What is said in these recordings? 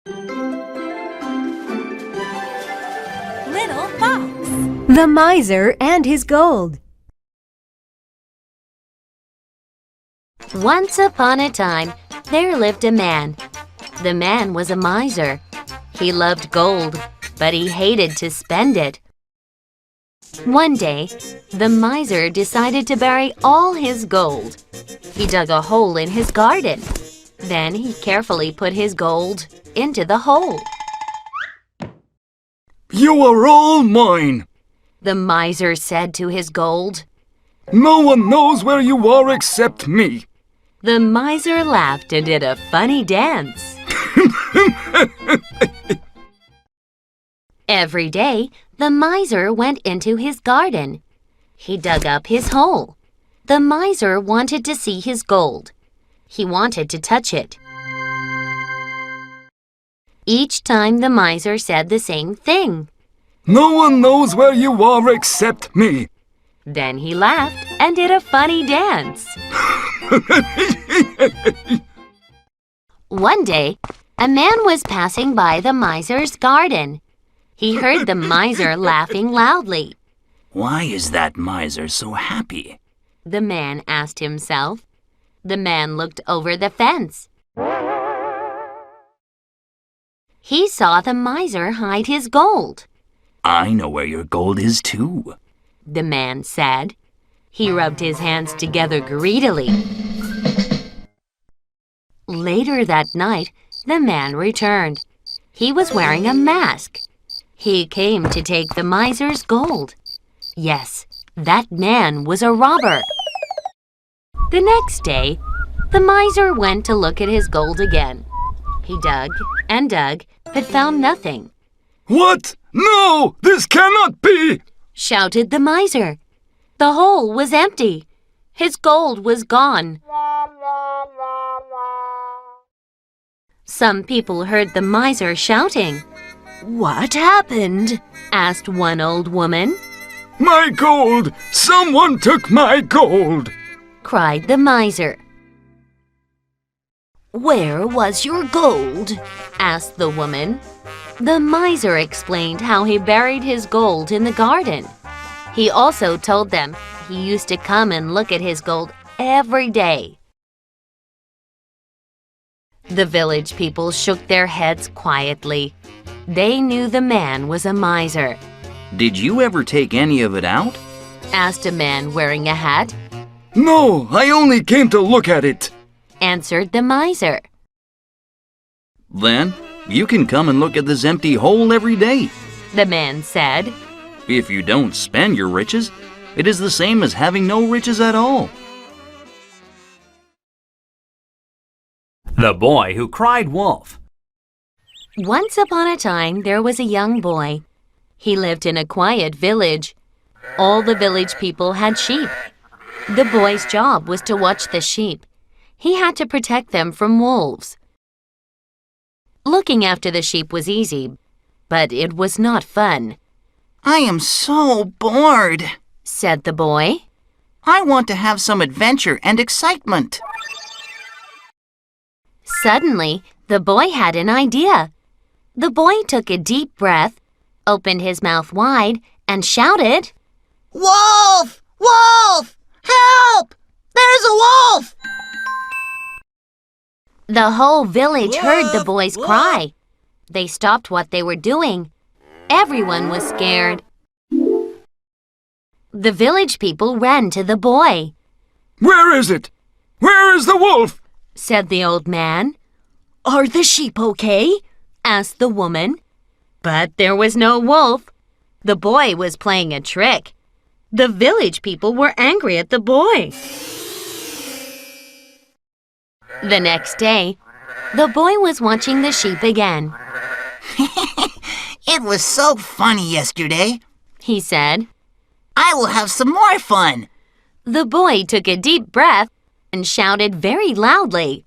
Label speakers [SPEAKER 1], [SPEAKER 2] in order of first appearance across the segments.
[SPEAKER 1] Little Fox.
[SPEAKER 2] The Miser and His Gold.
[SPEAKER 3] Once upon a time, there lived a man. The man was a miser. He loved gold, but he hated to spend it. One day, the miser decided to bury all his gold. He dug a hole in his garden. Then he carefully put his gold into the hole.
[SPEAKER 4] "You are all mine,"
[SPEAKER 3] the miser said to his gold.
[SPEAKER 4] "No one knows where you are except me."
[SPEAKER 3] The miser laughed and did a funny dance. Every day, the miser went into his garden. He dug up his hole. The miser wanted to see his gold. He wanted to touch it. Each time the miser said the same thing.
[SPEAKER 4] "No one knows where you are except me."
[SPEAKER 3] Then he laughed and did a funny dance. One day, a man was passing by the miser's garden. He heard the miser laughing loudly.
[SPEAKER 5] "Why is that miser so happy?"
[SPEAKER 3] the man asked himself. The man looked over the fence. He saw the miser hide his gold.
[SPEAKER 5] "I know where your gold is too,"
[SPEAKER 3] the man said. He rubbed his hands together greedily. Later that night, the man returned. He was wearing a mask. He came to take the miser's gold. Yes, that man was a robber. The next day, the miser went to look at his gold again. He dug and dug, but found nothing.
[SPEAKER 4] "What? No, this cannot be!"
[SPEAKER 3] shouted the miser. The hole was empty. His gold was gone. Some people heard the miser shouting. "What happened?" asked one old woman.
[SPEAKER 4] "My gold! Someone took my gold!"
[SPEAKER 3] cried the miser. "Where was your gold?" asked the woman. The miser explained how he buried his gold in the garden. He also told them he used to come and look at his gold every day. The village people shook their heads quietly. They knew the man was a miser.
[SPEAKER 5] "Did you ever take any of it out?"
[SPEAKER 3] asked a man wearing a hat.
[SPEAKER 4] "No, I only came to look at it,"
[SPEAKER 3] answered the miser.
[SPEAKER 5] "Then you can come and look at this empty hole every day,"
[SPEAKER 3] the man said.
[SPEAKER 5] "If you don't spend your riches, it is the same as having no riches at all."
[SPEAKER 6] The Boy Who Cried Wolf.
[SPEAKER 3] Once upon a time, there was a young boy. He lived in a quiet village. All the village people had sheep. The boy's job was to watch the sheep. He had to protect them from wolves. Looking after the sheep was easy, but it was not fun.
[SPEAKER 7] "I am so bored,"
[SPEAKER 3] said the boy.
[SPEAKER 7] "I want to have some adventure and excitement."
[SPEAKER 3] Suddenly, the boy had an idea. The boy took a deep breath, opened his mouth wide, and shouted,
[SPEAKER 7] "Wolf! Wolf! Help! There's a wolf!"
[SPEAKER 3] The whole village heard the boy's cry. They stopped what they were doing. Everyone was scared. The village people ran to the boy.
[SPEAKER 4] "Where is it? Where is the wolf?"
[SPEAKER 3] said the old man. "Are the sheep okay?" asked the woman. But there was no wolf. The boy was playing a trick. The village people were angry at the boy. The next day, the boy was watching the sheep again.
[SPEAKER 7] "It was so funny yesterday,"
[SPEAKER 3] he said.
[SPEAKER 7] "I will have some more fun."
[SPEAKER 3] The boy took a deep breath and shouted very loudly,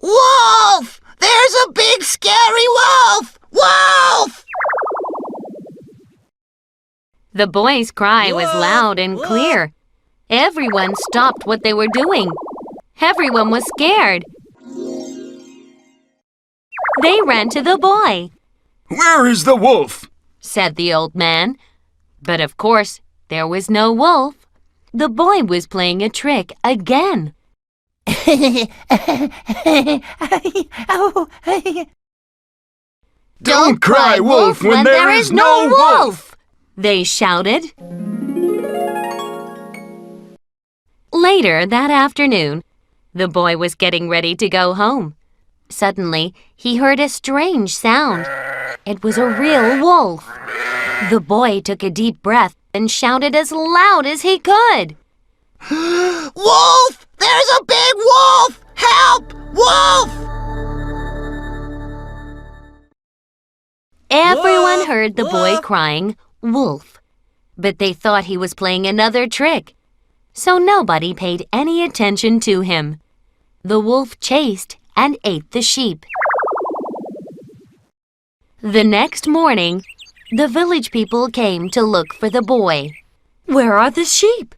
[SPEAKER 7] "Wolf! There's a big scary wolf! Wolf!"
[SPEAKER 3] The boy's cry was loud and clear. Everyone stopped what they were doing. Everyone was scared. They ran to the boy.
[SPEAKER 4] Where is the wolf?
[SPEAKER 3] Said the old man. But of course, there was no wolf. The boy was playing a trick again.
[SPEAKER 4] Don't cry wolf when there is no wolf!
[SPEAKER 3] They shouted. Later that afternoon, the boy was getting ready to go home. Suddenly, he heard a strange sound. It was a real wolf. The boy took a deep breath and shouted as loud as he could.
[SPEAKER 7] Wolf! There's a big wolf! Help! Wolf!
[SPEAKER 3] Everyone heard the boy crying, "Wolf," but they thought he was playing another trick. So nobody paid any attention to him. The wolf chased and ate the sheep. The next morning, the village people came to look for the boy. "Where are the sheep?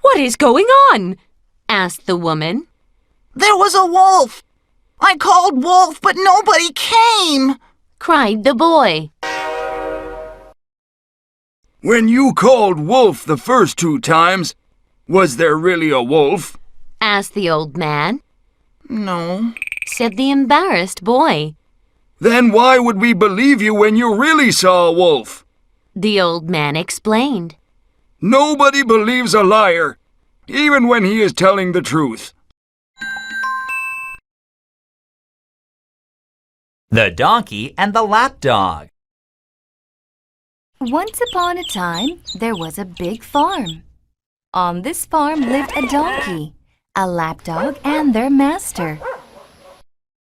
[SPEAKER 3] What is going on?" asked the woman.
[SPEAKER 7] There was a wolf! I called wolf, but nobody came!
[SPEAKER 3] Cried the boy.
[SPEAKER 4] When you called wolf the first 2 times, was there really a wolf?
[SPEAKER 3] Asked the old man.
[SPEAKER 7] No.
[SPEAKER 3] Said the embarrassed boy.
[SPEAKER 4] Then why would we believe you when you really saw a wolf?
[SPEAKER 3] The old man explained.
[SPEAKER 4] Nobody believes a liar, even when he is telling the truth.
[SPEAKER 6] The Donkey and the Lapdog.
[SPEAKER 2] Once upon a time, there was a big farm. On this farm lived a donkey, a lapdog, and their master.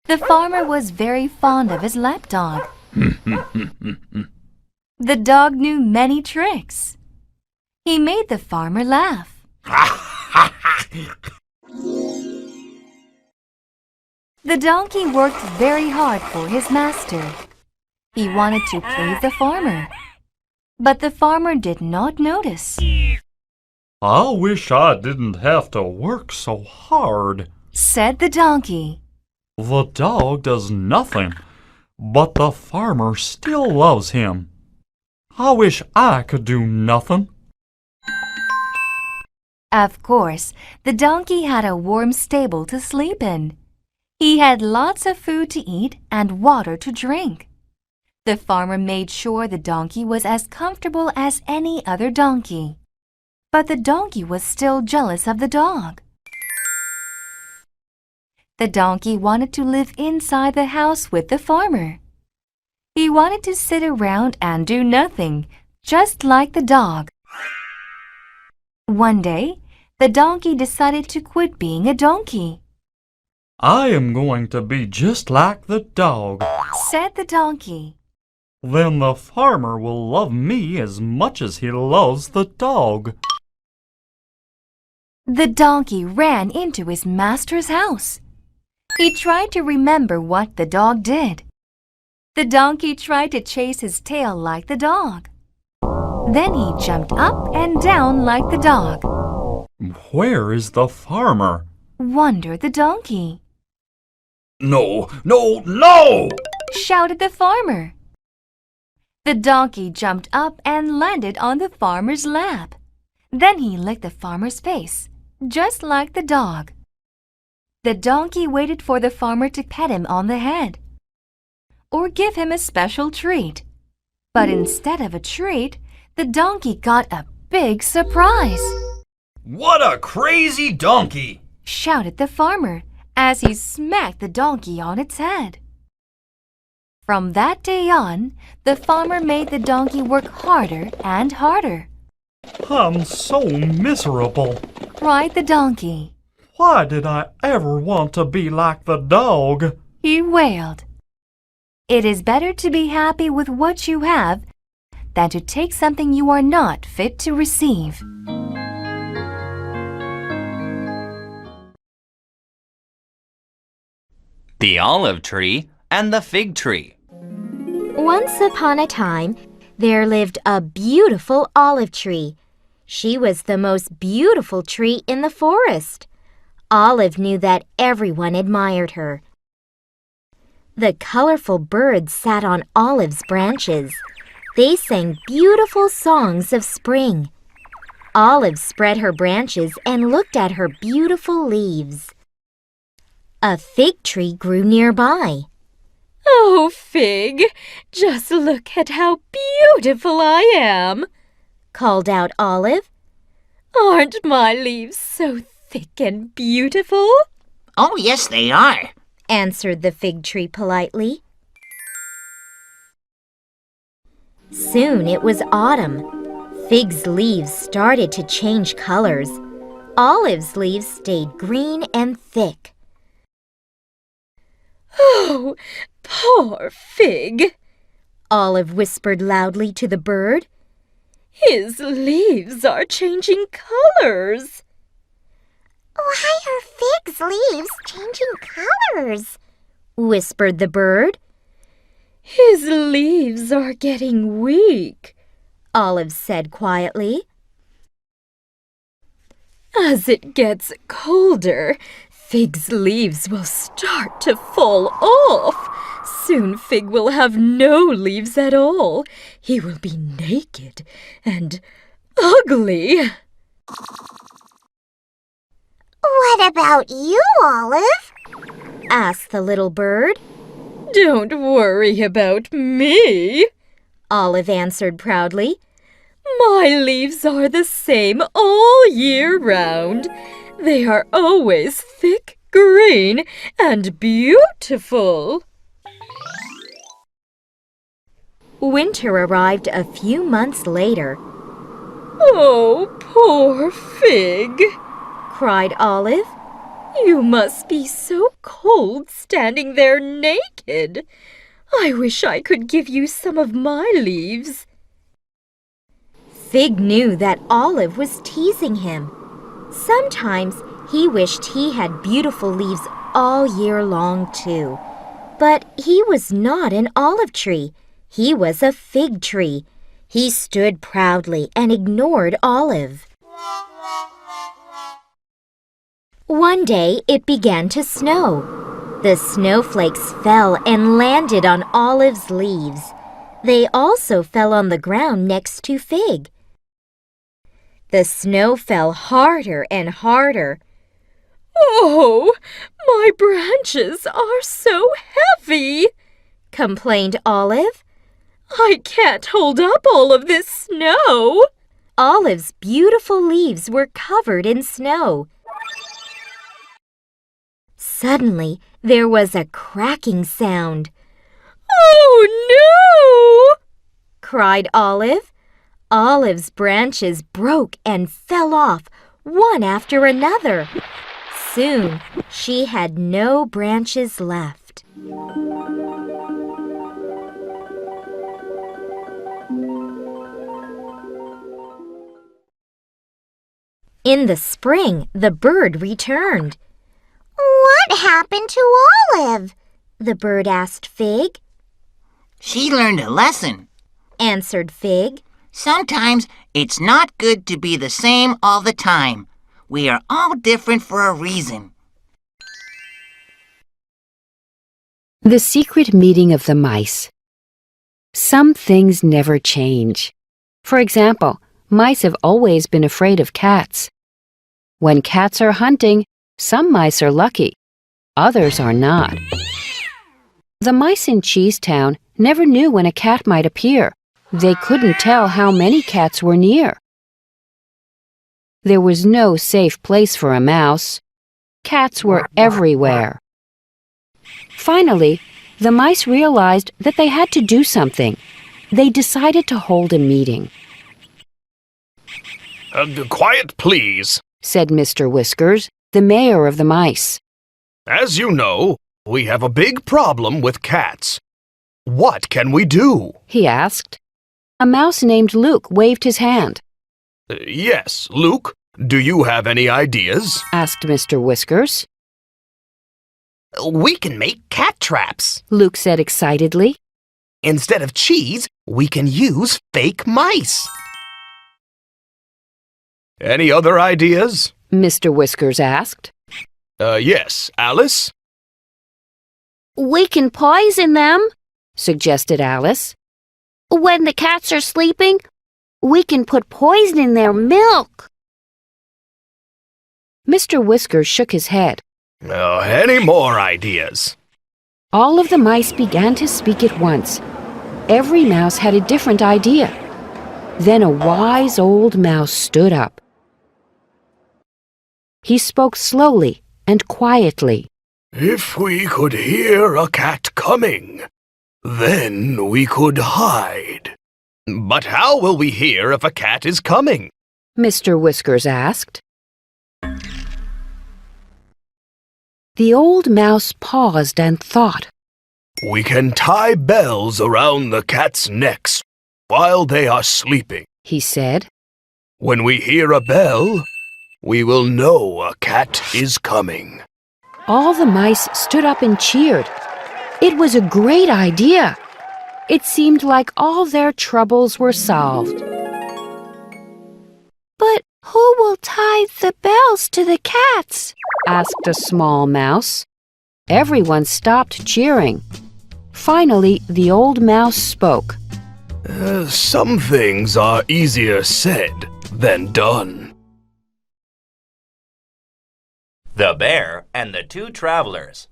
[SPEAKER 2] The farmer was very fond of his lapdog. The dog knew many tricks. He made the farmer laugh. The donkey worked very hard for his master. He wanted to please the farmer, but the farmer did not notice.
[SPEAKER 1] I wish I didn't have to work so hard,
[SPEAKER 2] Said the donkey.
[SPEAKER 1] The dog does nothing, but the farmer still loves him. I wish I could do nothing.
[SPEAKER 2] Of course, the donkey had a warm stable to sleep in. He had lots of food to eat and water to drink. The farmer made sure the donkey was as comfortable as any other donkey. But the donkey was still jealous of the dog. The donkey wanted to live inside the house with the farmer. He wanted to sit around and do nothing, just like the dog. One day, the donkey decided to quit being a donkey.
[SPEAKER 1] I am going to be just like the dog.
[SPEAKER 2] Said the donkey.
[SPEAKER 1] Then the farmer will love me as much as he loves the dog.
[SPEAKER 2] The donkey ran into his master's house. He tried to remember what the dog did. The donkey tried to chase his tail like the dog. Then he jumped up and down like the dog.
[SPEAKER 1] Where is the farmer?
[SPEAKER 2] Wondered the donkey.
[SPEAKER 4] No, no, no!
[SPEAKER 2] Shouted the farmer. The donkey jumped up and landed on the farmer's lap. Then he licked the farmer's face, just like the dog. The donkey waited for the farmer to pet him on the head or give him a special treat. But instead of a treat, the donkey got a big surprise.
[SPEAKER 5] What a crazy donkey!
[SPEAKER 2] Shouted the farmer as he smacked the donkey on its head. From that day on, the farmer made the donkey work harder and harder.
[SPEAKER 1] I'm so miserable.
[SPEAKER 2] Cried the donkey.
[SPEAKER 1] Why did I ever want to be like the dog?
[SPEAKER 2] He wailed. It is better to be happy with what you have than to take something you are not fit to receive.
[SPEAKER 5] The olive tree and the fig tree.
[SPEAKER 8] Once upon a time, there lived a beautiful olive tree. She was the most beautiful tree in the forest. Olive knew that everyone admired her. The colorful birds sat on Olive's branches. They sang beautiful songs of spring. Olive spread her branches and looked at her beautiful leaves. A fig tree grew nearby.
[SPEAKER 9] "Oh, Fig, just look at how beautiful I am,"
[SPEAKER 8] called out Olive.
[SPEAKER 9] "Aren't my leaves so thick and beautiful?"
[SPEAKER 7] Oh, yes, they are,
[SPEAKER 8] answered the fig tree politely. Soon it was autumn. Fig's leaves started to change colors. Olive's leaves stayed green and thick.
[SPEAKER 9] "Oh, poor Fig,"
[SPEAKER 8] Olive whispered loudly to the bird.
[SPEAKER 9] "His leaves are changing colors."
[SPEAKER 8] "Why are Fig's leaves changing colors?" whispered the bird.
[SPEAKER 9] "His leaves are getting weak,"
[SPEAKER 8] Olive said quietly.
[SPEAKER 9] "As it gets colder, Fig's leaves will start to fall off. Soon Fig will have no leaves at all. He will be naked and ugly."
[SPEAKER 8] "What about you, Olive?" asked the little bird.
[SPEAKER 9] "Don't worry about me,"
[SPEAKER 8] Olive answered proudly.
[SPEAKER 9] "My leaves are the same all year round. They are always thick green and beautiful."
[SPEAKER 8] Winter arrived a few months later.
[SPEAKER 9] "Oh, poor Fig,"
[SPEAKER 8] cried Olive.
[SPEAKER 9] "You must be so cold standing there naked. I wish I could give you some of my leaves."
[SPEAKER 8] Fig knew that Olive was teasing him. Sometimes he wished he had beautiful leaves all year long, too. But he was not an olive tree. He was a fig tree. He stood proudly and ignored Olive. One day it began to snow. The snowflakes fell and landed on Olive's leaves. They also fell on the ground next to Fig. The snow fell harder and harder.
[SPEAKER 9] "Oh, my branches are so heavy,"
[SPEAKER 8] complained Olive.
[SPEAKER 9] "I can't hold up all of this snow."
[SPEAKER 8] Olive's beautiful leaves were covered in snow. Suddenly, there was a cracking sound.
[SPEAKER 9] "Oh, no!"
[SPEAKER 8] cried Olive. Olive's branches broke and fell off, one after another. Soon, she had no branches left. In the spring, the bird returned. "What happened to Olive?" the bird asked Fig.
[SPEAKER 7] She learned a lesson,
[SPEAKER 8] answered Fig.
[SPEAKER 7] Sometimes it's not good to be the same all the time. We are all different for a reason.
[SPEAKER 10] The Secret Meeting of the Mice. Some things never change. For example, mice have always been afraid of cats. When cats are hunting, some mice are lucky, others are not. The mice in Cheesetown never knew when a cat might appear. They couldn't tell how many cats were near. There was no safe place for a mouse. Cats were everywhere. Finally, the mice realized that they had to do something. They decided to hold a meeting.
[SPEAKER 11] Quiet, please,
[SPEAKER 10] said Mr. Whiskers, the mayor of the mice.
[SPEAKER 11] As you know, we have a big problem with cats. What can we do?
[SPEAKER 10] He asked. A mouse named Luke waved his hand.
[SPEAKER 11] Yes, Luke, do you have any ideas?
[SPEAKER 10] Asked Mr. Whiskers.
[SPEAKER 12] We can make cat traps,
[SPEAKER 10] Luke said excitedly.
[SPEAKER 12] Instead of cheese, we can use fake mice.
[SPEAKER 11] Any other ideas?
[SPEAKER 10] Mr. Whiskers asked.
[SPEAKER 11] Yes, Alice?
[SPEAKER 10] We can poison them, suggested Alice. When the cats are sleeping, we can put poison in their milk. Mr. Whiskers shook his head.
[SPEAKER 11] Any more ideas?
[SPEAKER 10] All of the mice began to speak at once. Every mouse had a different idea. Then a wise old mouse stood up. He spoke slowly and quietly.
[SPEAKER 11] If we could hear a cat coming, then we could hide. But how will we hear if a cat is coming?
[SPEAKER 10] Mr. Whiskers asked. The old mouse paused and thought.
[SPEAKER 11] We can tie bells around the cats' necks while they are sleeping,
[SPEAKER 10] he said.
[SPEAKER 11] When we hear a bell, we will know a cat is coming.
[SPEAKER 10] All the mice stood up and cheered. It was a great idea. It seemed like all their troubles were solved. But who will tie the bells to the cats? Asked a small mouse. Everyone stopped cheering. Finally, the old mouse spoke.
[SPEAKER 11] Some things are easier said than done.
[SPEAKER 6] The Bear and the Two Travelers.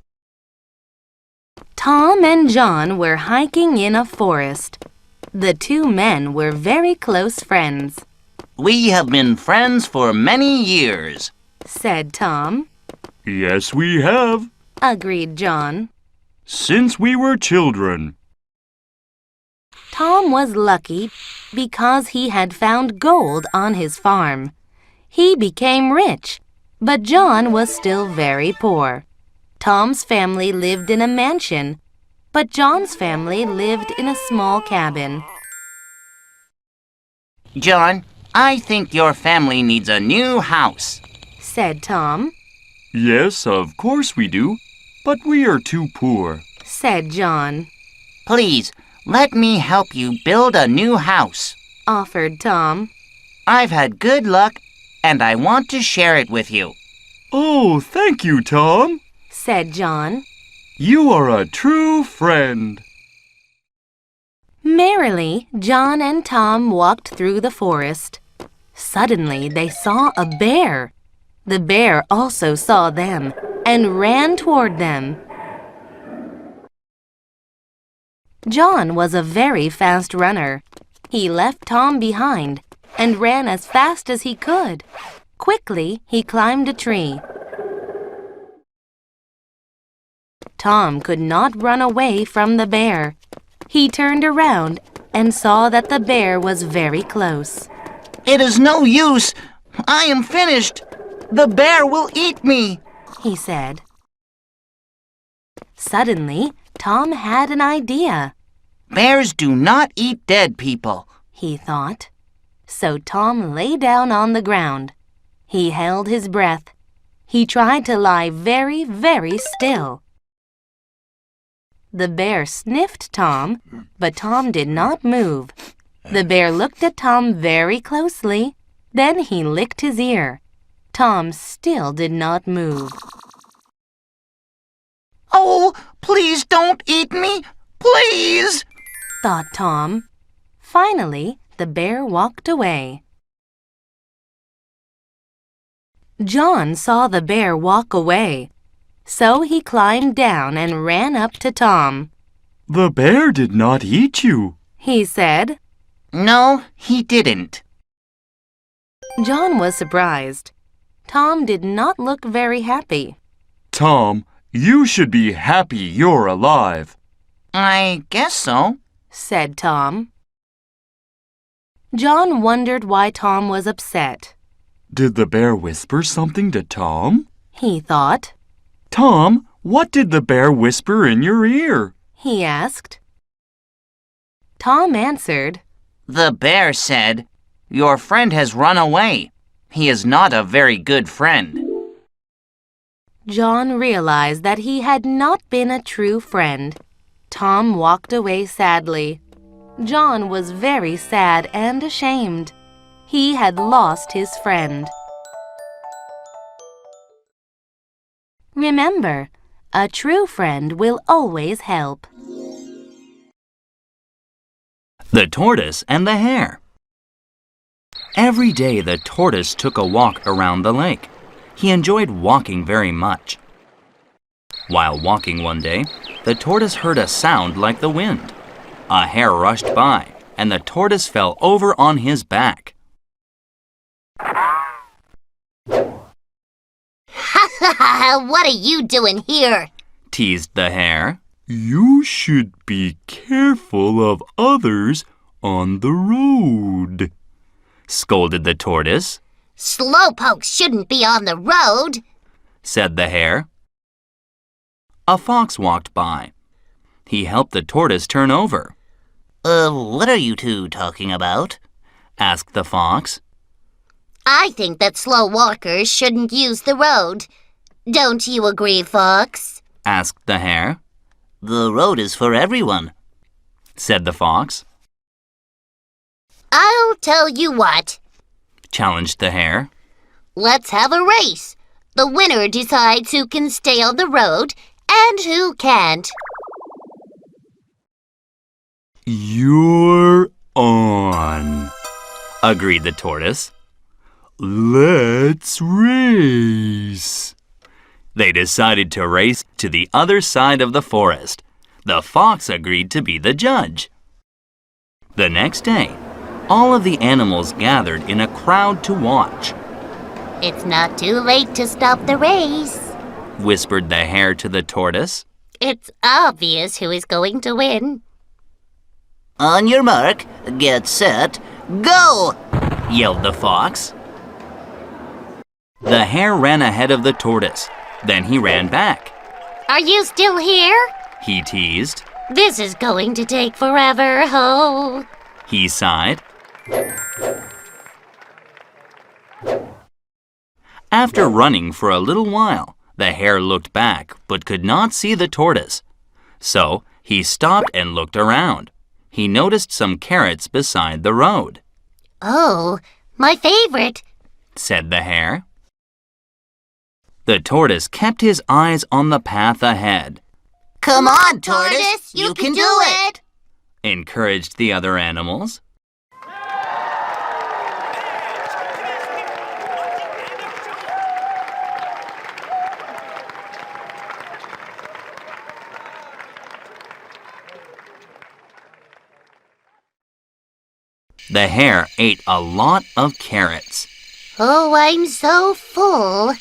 [SPEAKER 3] Tom and John were hiking in a forest. The two men were very close friends.
[SPEAKER 5] We have been friends for many years,
[SPEAKER 3] said Tom.
[SPEAKER 1] Yes, we have.
[SPEAKER 3] Agreed John.
[SPEAKER 1] Since we were children.
[SPEAKER 3] Tom was lucky because he had found gold on his farm. He became rich, but John was still very poor. Tom's family lived in a mansion, but John's family lived in a small cabin.
[SPEAKER 7] John, I think your family needs a new house,
[SPEAKER 3] said Tom.
[SPEAKER 1] Yes, of course we do, but we are too poor,
[SPEAKER 3] said John.
[SPEAKER 7] Please, let me help you build a new house,
[SPEAKER 3] offered Tom.
[SPEAKER 7] I've had good luck, and I want to share it with you.
[SPEAKER 1] Oh, thank you, Tom,
[SPEAKER 3] said John.
[SPEAKER 1] You are a true friend.
[SPEAKER 3] Merrily, John and Tom walked through the forest. Suddenly, they saw a bear. The bear also saw them and ran toward them. John was a very fast runner. He left Tom behind and ran as fast as he could. Quickly, he climbed a tree. Tom could not run away from the bear. He turned around and saw that the bear was very close.
[SPEAKER 7] It is no use. I am finished. The bear will eat me,
[SPEAKER 3] he said. Suddenly, Tom had an idea.
[SPEAKER 7] Bears do not eat dead people,
[SPEAKER 3] he thought. So Tom lay down on the ground. He held his breath. He tried to lie very, very still. The bear sniffed Tom, but Tom did not move. The bear looked at Tom very closely. Then he licked his ear. Tom still did not move.
[SPEAKER 7] Oh, please don't eat me, please,
[SPEAKER 3] thought Tom. Finally, the bear walked away. John saw the bear walk away, so he climbed down and ran up to Tom.
[SPEAKER 1] The bear did not eat you,
[SPEAKER 3] he said.
[SPEAKER 7] No, he didn't.
[SPEAKER 3] John was surprised. Tom did not look very happy.
[SPEAKER 1] Tom, you should be happy you're alive.
[SPEAKER 7] I guess so,
[SPEAKER 3] said Tom. John wondered why Tom was upset.
[SPEAKER 1] Did the bear whisper something to Tom?
[SPEAKER 3] He thought.
[SPEAKER 1] Tom, what did the bear whisper in your ear?
[SPEAKER 3] He asked. Tom answered.
[SPEAKER 7] The bear said, "Your friend has run away. He is not a very good friend."
[SPEAKER 3] John realized that he had not been a true friend. Tom walked away sadly. John was very sad and ashamed. He had lost his friend. Remember, A true friend will always help.
[SPEAKER 5] The Tortoise and the Hare. Every day the Tortoise took a walk around the lake. He enjoyed walking very much. While walking one day, the Tortoise heard a sound like the wind. A hare rushed by, and the Tortoise fell over on his back.
[SPEAKER 7] What are you doing here?
[SPEAKER 5] Teased the Hare.
[SPEAKER 1] You should be careful of others on the road,
[SPEAKER 5] scolded the Tortoise.
[SPEAKER 7] Slowpokes shouldn't be on the road,
[SPEAKER 5] said the Hare. A fox walked by. He helped the Tortoise turn over.
[SPEAKER 7] What are you two talking about?
[SPEAKER 5] asked the fox.
[SPEAKER 7] I think that slow walkers shouldn't use the road. Don't you agree, Fox?
[SPEAKER 5] asked the Hare.
[SPEAKER 7] The road is for everyone,
[SPEAKER 5] said the fox.
[SPEAKER 7] I'll tell you what,
[SPEAKER 5] challenged the Hare.
[SPEAKER 7] Let's have a race. The winner decides who can stay on the road and who can't.
[SPEAKER 1] You're on,
[SPEAKER 5] agreed the Tortoise.
[SPEAKER 1] Let's race.
[SPEAKER 5] They decided to race to the other side of the forest. The fox agreed to be the judge. The next day, all of the animals gathered in a crowd to watch.
[SPEAKER 7] It's not too late to stop the race,
[SPEAKER 5] whispered the Hare to the Tortoise.
[SPEAKER 7] It's obvious who is going to win.
[SPEAKER 12] On your mark, get set, go!
[SPEAKER 5] yelled the fox. The Hare ran ahead of the Tortoise. Then he ran back.
[SPEAKER 7] Are you still here?
[SPEAKER 5] He teased.
[SPEAKER 7] This is going to take forever, ho!
[SPEAKER 5] He sighed. After running for a little while, the Hare looked back but could not see the Tortoise. So he stopped and looked around. He noticed some carrots beside the road.
[SPEAKER 7] Oh, my favorite,
[SPEAKER 5] said the Hare. The Tortoise kept his eyes on the path ahead.
[SPEAKER 7] Come on, Tortoise, you can do it,
[SPEAKER 5] encouraged the other animals. The Hare ate a lot of carrots.
[SPEAKER 7] Oh, I'm so full,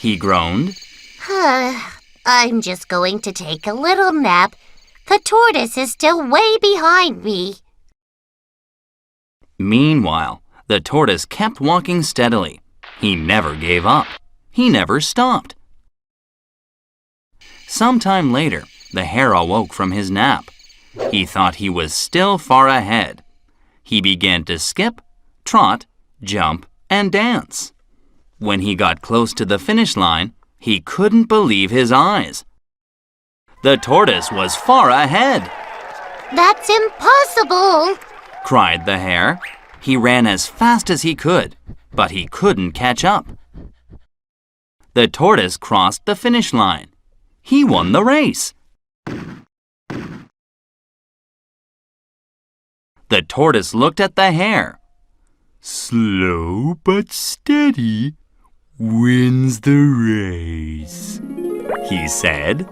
[SPEAKER 5] he groaned.
[SPEAKER 7] I'm just going to take a little nap. The Tortoise is still way behind me.
[SPEAKER 5] Meanwhile, the Tortoise kept walking steadily. He never gave up. He never stopped. Sometime later, the Hare awoke from his nap. He thought he was still far ahead. He began to skip, trot, jump, and dance. When he got close to the finish line, he couldn't believe his eyes. The Tortoise was far ahead.
[SPEAKER 7] That's impossible,
[SPEAKER 5] cried the Hare. He ran as fast as he could, but he couldn't catch up. The Tortoise crossed the finish line. He won the race. The Tortoise looked at the Hare.
[SPEAKER 1] Slow but steady wins the race,
[SPEAKER 5] he said.